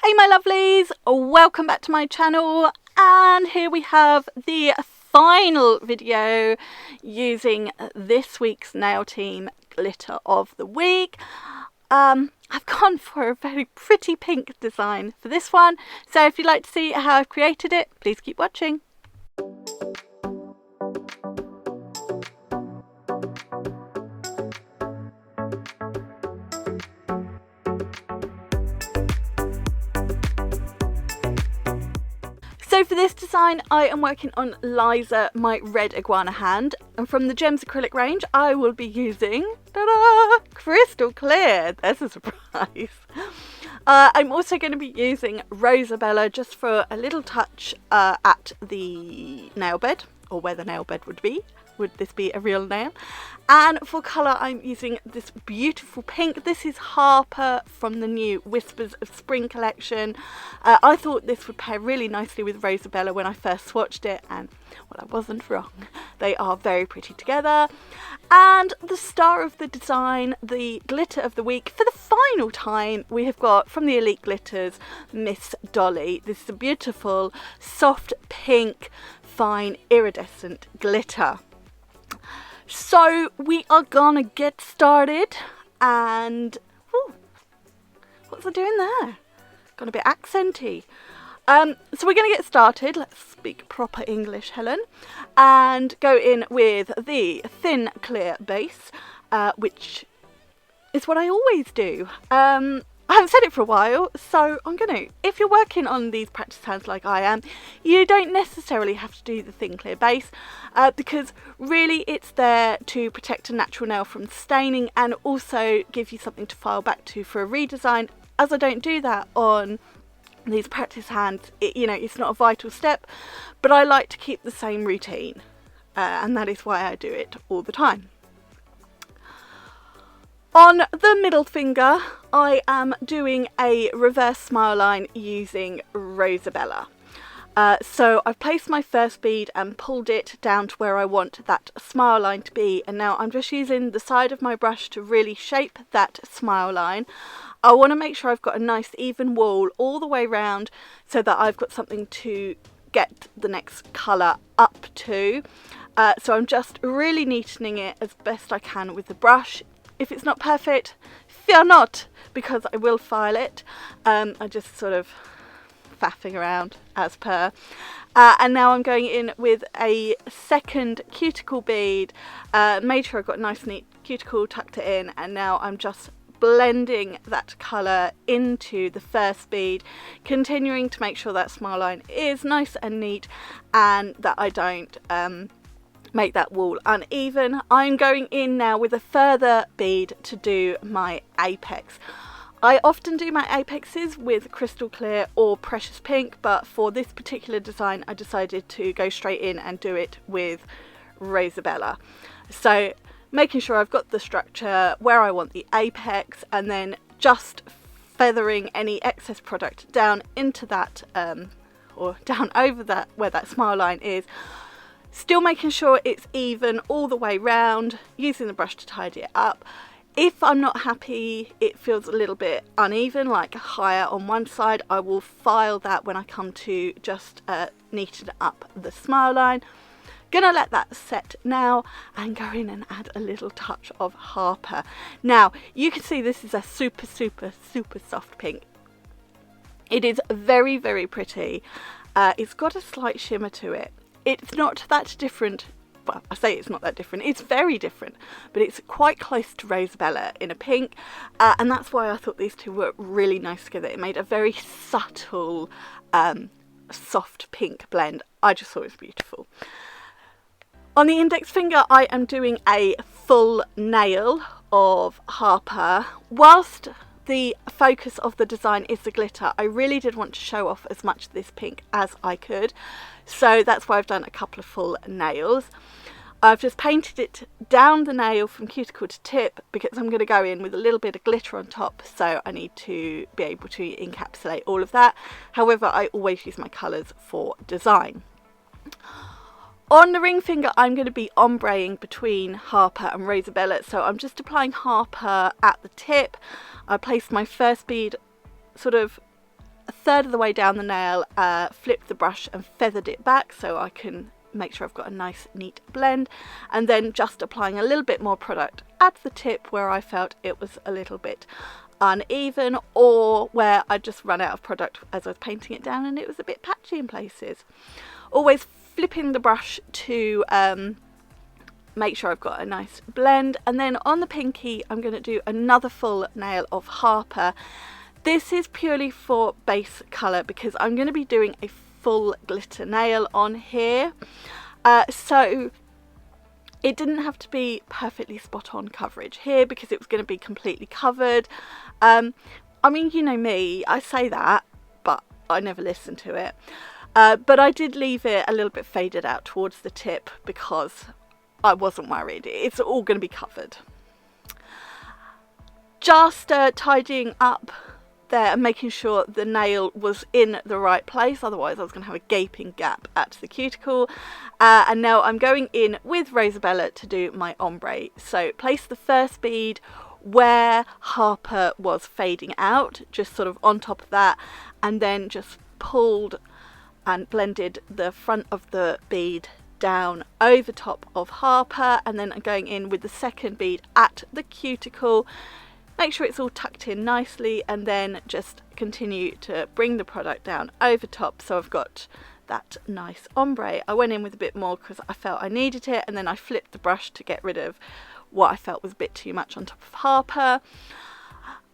Hey my lovelies, welcome back to my channel, and here we have the final video using this week's nail team glitter of the week. I've gone for a very pretty pink design for this one, so if you'd like to see how I've created it, please keep watching. So for this design I am working on Liza, my red iguana hand, and from the Gems Acrylic range I will be using Crystal Clear. There's a surprise. I'm also going to be using Rosabella just for a little touch at the nail bed, or where the nail bed would be. Would this be a real nail? And for colour I'm using this beautiful pink. This is Harper from the new Whispers of Spring collection. I thought this would pair really nicely with Rosabella when I first swatched it, and well, I wasn't wrong. They are very pretty together. And the star of the design, the glitter of the week, for the final time we have got from the Elite Glitters, Miss Dolly. This is a beautiful soft pink fine iridescent glitter. So we are gonna get started, and what's I doing there? Got a bit accenty. So we're gonna get started. Let's speak proper English, Helen, and go in with the thin clear base, which is what I always do. I haven't said it for a while, so I'm gonna, if you're working on these practice hands like I am, you don't necessarily have to do the thin clear base, because really it's there to protect a natural nail from staining and also give you something to file back to for a redesign. As I don't do that on these practice hands, it's not a vital step, but I like to keep the same routine, and that is why I do it all the time. On the middle finger, I am doing a reverse smile line using Rosabella. So I've placed my first bead and pulled it down to where I want that smile line to be, and now I'm just using the side of my brush to really shape that smile line. I want to make sure I've got a nice even wall all the way round so that I've got something to get the next colour up to. So I'm just really neatening it as best I can with the brush. If it's not perfect, fear not, because I will file it. I just sort of faffing around as per. And now I'm going in with a second cuticle bead. Made sure I've got a nice neat cuticle, tucked it in, and now I'm just blending that colour into the first bead, continuing to make sure that smile line is nice and neat and that I don't make that wall uneven. I'm going in now with a further bead to do my apex. I often do my apexes with Crystal Clear or Precious Pink, but for this particular design I decided to go straight in and do it with Rosabella. So making sure I've got the structure where I want the apex, and then just feathering any excess product down into that, or down over that where that smile line is. Still making sure it's even all the way round, using the brush to tidy it up. If I'm not happy, it feels a little bit uneven, like higher on one side, I will file that when I come to just neaten up the smile line. Gonna let that set now and go in and add a little touch of Harper. Now you can see this is a super soft pink. It is very pretty. It's got a slight shimmer to it. It's not that different, well, I say it's not that different, it's very different, but it's quite close to Rosabella in a pink, and that's why I thought these two were really nice together. It made a very subtle, soft pink blend. I just thought it was beautiful. On the index finger I am doing a full nail of Harper. Whilst the focus of the design is the glitter, I really did want to show off as much of this pink as I could, so that's why I've done a couple of full nails. I've just painted it down the nail from cuticle to tip because I'm going to go in with a little bit of glitter on top, so I need to be able to encapsulate all of that. However, I always use my colours for design. On the ring finger I'm going to be ombreing between Harper and Rosabella, so I'm just applying Harper at the tip. I placed my first bead sort of a third of the way down the nail, flipped the brush and feathered it back so I can make sure I've got a nice neat blend, and then just applying a little bit more product at the tip where I felt it was a little bit uneven, or where I just run out of product as I was painting it down and it was a bit patchy in places. Always flipping the brush to make sure I've got a nice blend. And then on the pinky I'm going to do another full nail of Harper. This is purely for base colour because I'm going to be doing a full glitter nail on here, so it didn't have to be perfectly spot on coverage here because it was going to be completely covered. I mean, you know me, I say that, but I never listen to it. But I did leave it a little bit faded out towards the tip because I wasn't worried. It's all going to be covered. Just tidying up there and making sure the nail was in the right place, otherwise I was going to have a gaping gap at the cuticle. And now I'm going in with Rosabella to do my ombre. So place the first bead where Harper was fading out, just sort of on top of that, and then just pulled and blended the front of the bead down over top of Harper, and then I'm going in with the second bead at the cuticle. Make sure it's all tucked in nicely, and then just continue to bring the product down over top so I've got that nice ombre. I went in with a bit more because I felt I needed it, and then I flipped the brush to get rid of what I felt was a bit too much on top of Harper.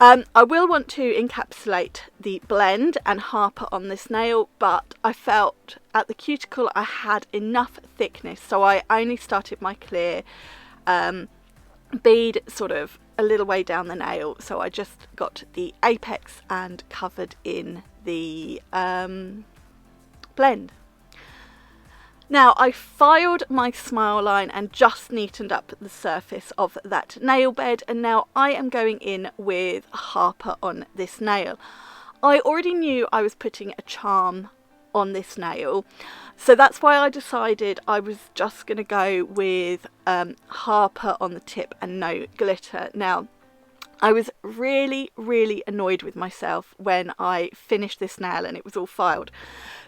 I will want to encapsulate the blend and Harper on this nail, but I felt at the cuticle I had enough thickness, so I only started my clear bead sort of a little way down the nail, so I just got the apex and covered in the blend. Now I filed my smile line and just neatened up the surface of that nail bed, and now I am going in with Harper on this nail. I already knew I was putting a charm on this nail, so that's why I decided I was just going to go with Harper on the tip and no glitter. Now I was really annoyed with myself when I finished this nail and it was all filed,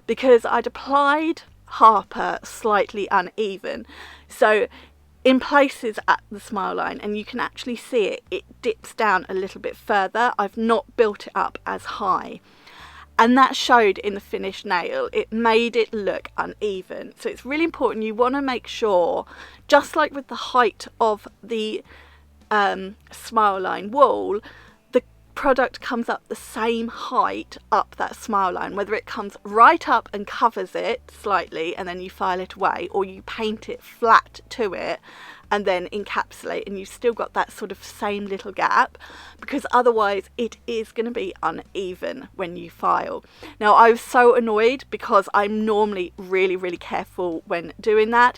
because I'd applied Harper slightly uneven, so in places at the smile line, and you can actually see it dips down a little bit further. I've not built it up as high, and that showed in the finished nail. It made it look uneven, so it's really important. You want to make sure, just like with the height of the smile line wall, the product comes up the same height up that smile line, whether it comes right up and covers it slightly and then you file it away, or you paint it flat to it and then encapsulate, and you've still got that sort of same little gap, because otherwise it is going to be uneven when you file. Now I was so annoyed because I'm normally really careful when doing that.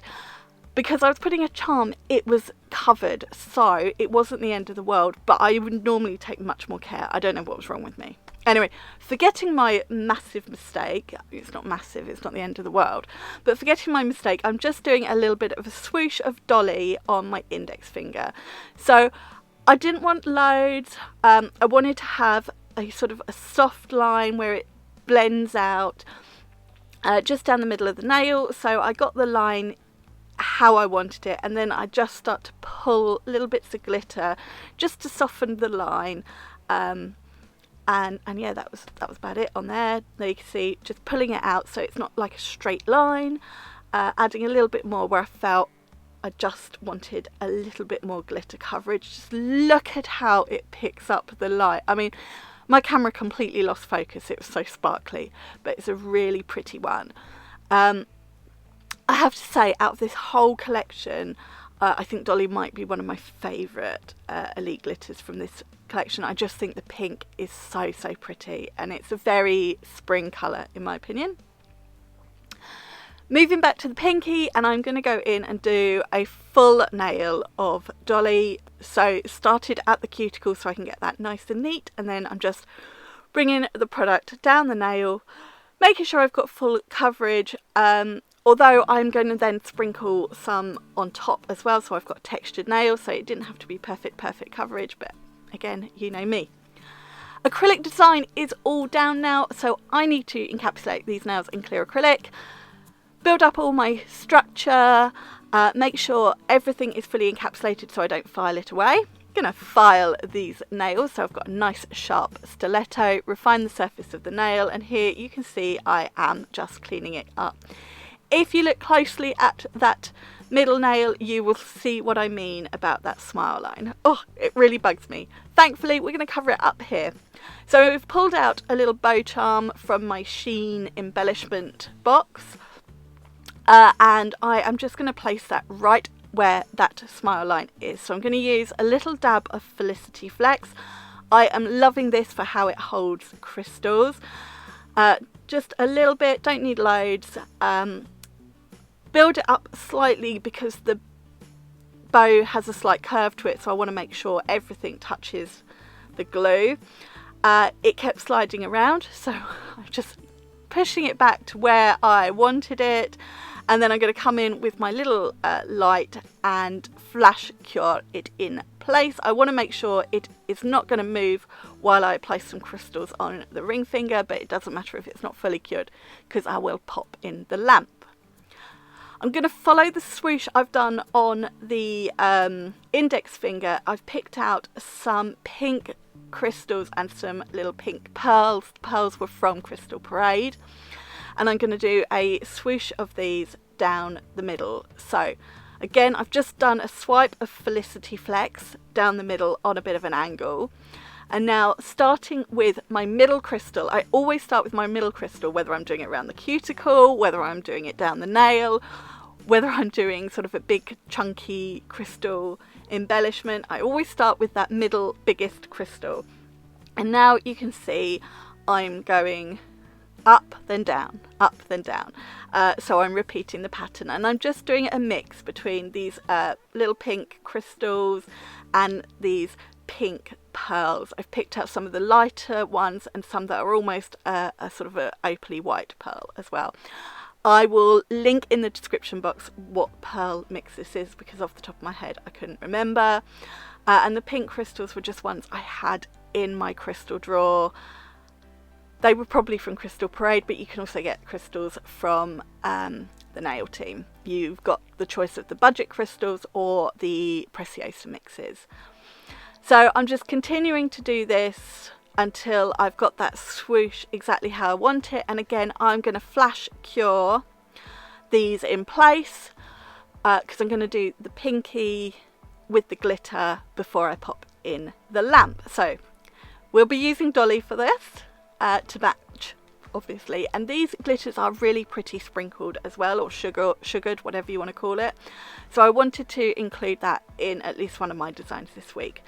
Because I was putting a charm, it was covered, so it wasn't the end of the world, but I would normally take much more care. I don't know what was wrong with me. Anyway, forgetting my massive mistake, it's not massive, it's not the end of the world, but forgetting my mistake, I'm just doing a little bit of a swoosh of Dolly on my index finger. So I didn't want loads. I wanted to have a sort of a soft line where it blends out just down the middle of the nail. So I got the line how I wanted it, and then I just start to pull little bits of glitter just to soften the line, and yeah, that was about it on there. There you can see, just pulling it out so it's not like a straight line, adding a little bit more where I felt I just wanted a little bit more glitter coverage. Just look at how it picks up the light. I mean, my camera completely lost focus, it was so sparkly, but it's a really pretty one. I have to say, out of this whole collection, I think Dolly might be one of my favourite Elite glitters from this collection. I just think the pink is so pretty, and it's a very spring colour in my opinion. Moving back to the pinky, and I'm going to go in and do a full nail of Dolly. So started at the cuticle so I can get that nice and neat, and then I'm just bringing the product down the nail, making sure I've got full coverage. Although I'm going to then sprinkle some on top as well, so I've got textured nails, so it didn't have to be perfect coverage, but again, you know me. Acrylic design is all down now, so I need to encapsulate these nails in clear acrylic, build up all my structure, make sure everything is fully encapsulated so I don't file it away. I'm going to file these nails, so I've got a nice sharp stiletto, refine the surface of the nail, and here you can see I am just cleaning it up. If you look closely at that middle nail, you will see what I mean about that smile line. Oh, it really bugs me. Thankfully, we're going to cover it up here. So we've pulled out a little bow charm from my Sheen embellishment box, and I am just going to place that right where that smile line is. So I'm going to use a little dab of Felicity Flex. I am loving this for how it holds crystals. Just a little bit, don't need loads. Build it up slightly because the bow has a slight curve to it, so I want to make sure everything touches the glue. It kept sliding around, so I'm just pushing it back to where I wanted it, and then I'm going to come in with my little light and flash cure it in place. I want to make sure it is not going to move while I place some crystals on the ring finger, but it doesn't matter if it's not fully cured because I will pop in the lamp. I'm going to follow the swoosh I've done on the index finger. I've picked out some pink crystals and some little pink pearls. The pearls were from Crystal Parade. And I'm going to do a swoosh of these down the middle. So again, I've just done a swipe of Felicity Flex down the middle on a bit of an angle. And now starting with my middle crystal, I always start with my middle crystal, whether I'm doing it around the cuticle, whether I'm doing it down the nail, whether I'm doing sort of a big chunky crystal embellishment. I always start with that middle biggest crystal. And now you can see I'm going up then down, up then down. So I'm repeating the pattern, and I'm just doing a mix between these little pink crystals and these pink pearls. I've picked out some of the lighter ones and some that are almost a sort of a opaly white pearl as well. I will link in the description box what pearl mix this is, because off the top of my head I couldn't remember. And the pink crystals were just ones I had in my crystal drawer. They were probably from Crystal Parade, but you can also get crystals from the nail team. You've got the choice of the budget crystals or the Preciosa mixes. So I'm just continuing to do this until I've got that swoosh exactly how I want it. And again, I'm going to flash cure these in place because I'm going to do the pinky with the glitter before I pop in the lamp. So we'll be using Dolly for this to match, obviously, and these glitters are really pretty sprinkled as well, or sugared, whatever you want to call it. So I wanted to include that in at least one of my designs this week.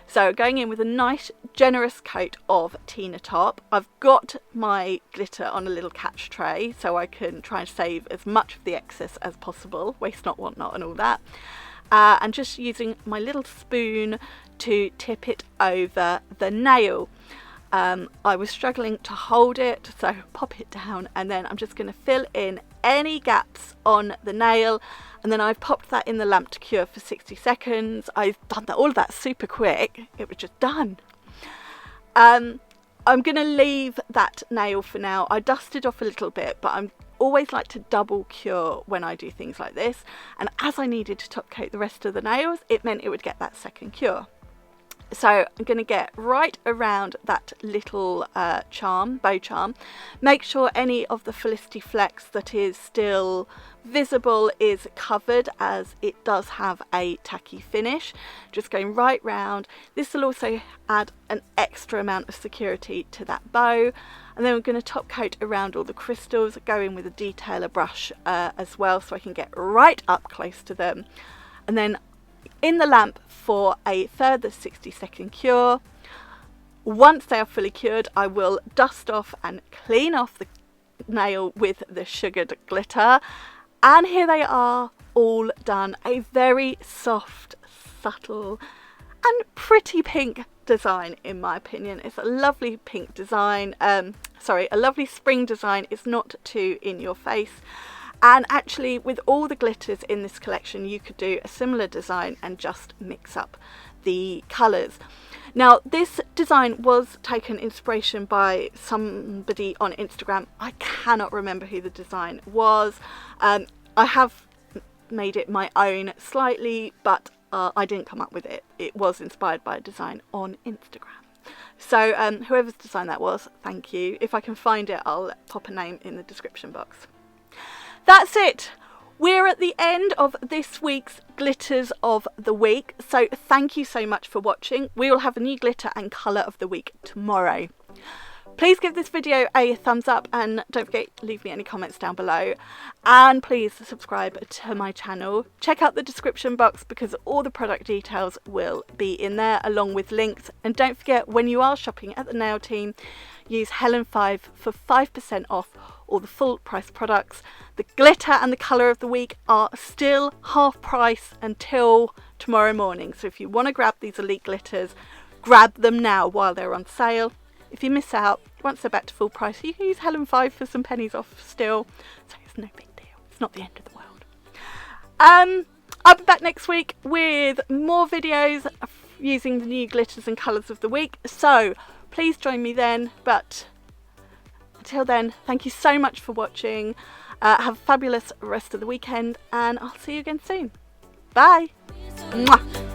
So going in with a nice generous coat of Tina Top. I've got my glitter on a little catch tray so I can try and save as much of the excess as possible, waste not, want not and all that. And just using my little spoon to tip it over the nail. I was struggling to hold it, so pop it down, and then I'm just going to fill in any gaps on the nail, and then I've popped that in the lamp to cure for 60 seconds. I've done all of that super quick, it was just done. I'm going to leave that nail for now. I dusted off a little bit, but I'm always like to double cure when I do things like this, and as I needed to top coat the rest of the nails, it meant it would get that second cure. So I'm going to get right around that little bow charm. Make sure any of the Felicity Flex that is still visible is covered, as it does have a tacky finish. Just going right round. This will also add an extra amount of security to that bow. And then we're going to top coat around all the crystals, go in with a detailer brush as well, so I can get right up close to them. And then in the lamp for a further 60-second cure. Once they are fully cured, I will dust off and clean off the nail with the sugared glitter. And here they are, all done. A very soft, subtle and pretty pink design, in my opinion. It's a lovely pink design. A lovely spring design. It's not too in your face. And actually, with all the glitters in this collection, you could do a similar design and just mix up the colours. Now, this design was taken inspiration by somebody on Instagram. I cannot remember who the design was. I have made it my own slightly, but I didn't come up with it. It was inspired by a design on Instagram. So whoever's design that was, thank you. If I can find it, I'll pop a name in the description box. That's it. We're at the end of this week's Glitters of the Week. So thank you so much for watching. We will have a new glitter and colour of the week tomorrow. Please give this video a thumbs up and don't forget to leave me any comments down below. And please subscribe to my channel. Check out the description box because all the product details will be in there along with links. And don't forget, when you are shopping at the nail team, use Helen5 for 5% off all the full price products. The glitter and the colour of the week are still half price until tomorrow morning. So if you want to grab these elite glitters, grab them now while they're on sale. If you miss out, once they're back to full price, you can use Helen5 for some pennies off still. So it's no big deal. It's not the end of the world. I'll be back next week with more videos using the new glitters and colours of the week. So please join me then. But until then, thank you so much for watching. Have a fabulous rest of the weekend and I'll see you again soon. Bye. Mwah.